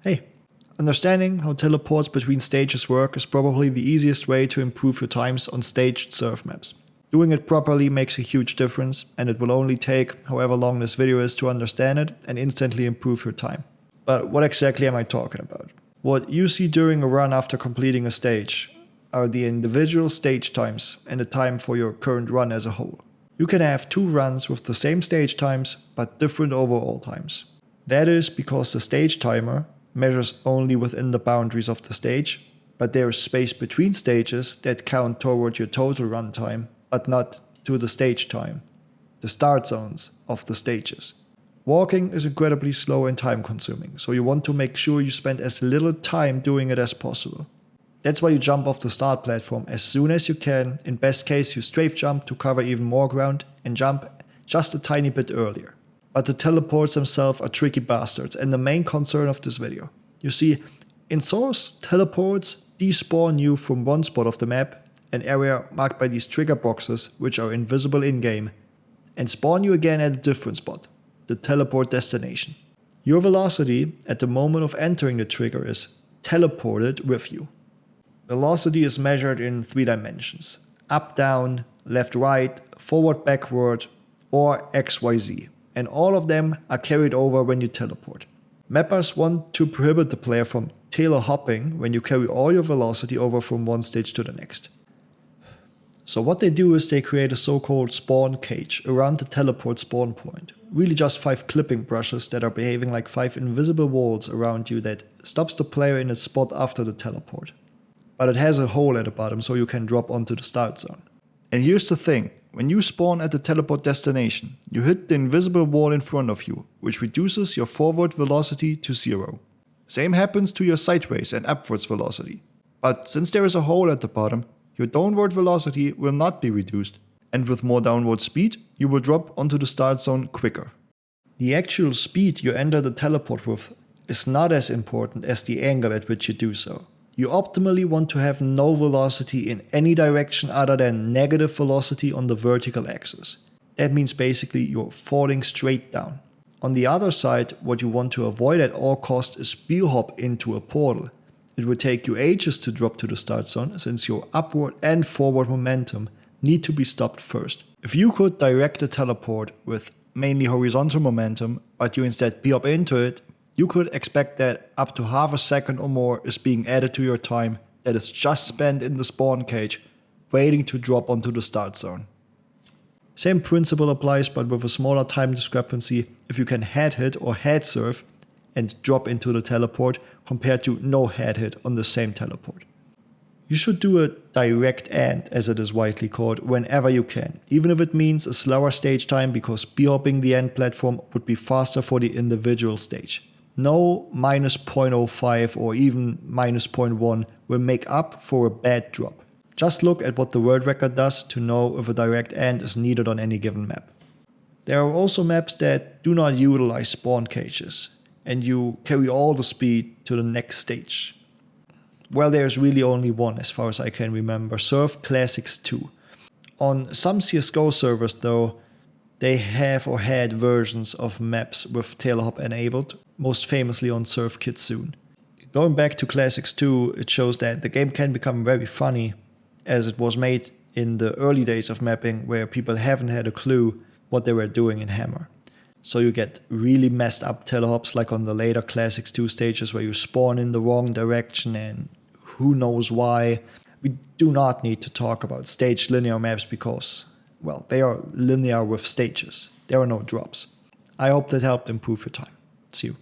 Hey, understanding how teleports between stages work is probably the easiest way to improve your times on staged surf maps. Doing it properly makes a huge difference, and it will only take however long this video is to understand it and instantly improve your time. But what exactly am I talking about? What you see during a run after completing a stage are the individual stage times and the time for your current run as a whole. You can have two runs with the same stage times but different overall times. That is because the stage timer measures only within the boundaries of the stage, but there is space between stages that count toward your total run time, but not to the stage time, the start zones of the stages. Walking is incredibly slow and time consuming, so you want to make sure you spend as little time doing it as possible. That's why you jump off the start platform as soon as you can. In best case, you strafe jump to cover even more ground and jump just a tiny bit earlier. But the teleports themselves are tricky bastards and the main concern of this video. You see, in Source, teleports despawn you from one spot of the map, an area marked by these trigger boxes which are invisible in-game, and spawn you again at a different spot, the teleport destination. Your velocity at the moment of entering the trigger is teleported with you. Velocity is measured in 3 dimensions: up, down, left, right, forward, backward, or XYZ. And all of them are carried over when you teleport. Mappers want to prohibit the player from tailor hopping when you carry all your velocity over from one stage to the next. So what they do is they create a so-called spawn cage around the teleport spawn point. Really just 5 clipping brushes that are behaving like 5 invisible walls around you that stops the player in its spot after the teleport. But it has a hole at the bottom so you can drop onto the start zone. And here's the thing. When you spawn at the teleport destination, you hit the invisible wall in front of you, which reduces your forward velocity to 0. Same happens to your sideways and upwards velocity. But since there is a hole at the bottom, your downward velocity will not be reduced, and with more downward speed, you will drop onto the start zone quicker. The actual speed you enter the teleport with is not as important as the angle at which you do so. You optimally want to have no velocity in any direction other than negative velocity on the vertical axis. That means basically you're falling straight down. On the other side, what you want to avoid at all costs is bellhop into a portal. It will take you ages to drop to the start zone since your upward and forward momentum need to be stopped first. If you could direct a teleport with mainly horizontal momentum, but you instead bellhop into it, you could expect that up to half a second or more is being added to your time that is just spent in the spawn cage, waiting to drop onto the start zone. Same principle applies, but with a smaller time discrepancy if you can head hit or head surf and drop into the teleport compared to no head hit on the same teleport. You should do a direct end, as it is widely called, whenever you can, even if it means a slower stage time because bellhopping the end platform would be faster for the individual stage. No minus 0.05 or even minus 0.1 will make up for a bad drop. Just look at what the world record does to know if a direct end is needed on any given map. There are also maps that do not utilize spawn cages, and you carry all the speed to the next stage. Well, there's really only one as far as I can remember, Surf Classics 2. On some CSGO servers though, they have or had versions of maps with tail hop enabled, most famously on Surf Kitsune. Going back to Classics 2, it shows that the game can become very funny, as it was made in the early days of mapping where people haven't had a clue what they were doing in Hammer. So you get really messed up telehops like on the later Classics 2 stages where you spawn in the wrong direction and who knows why. We do not need to talk about staged linear maps because, well, they are linear with stages. There are no drops. I hope that helped improve your time. See you.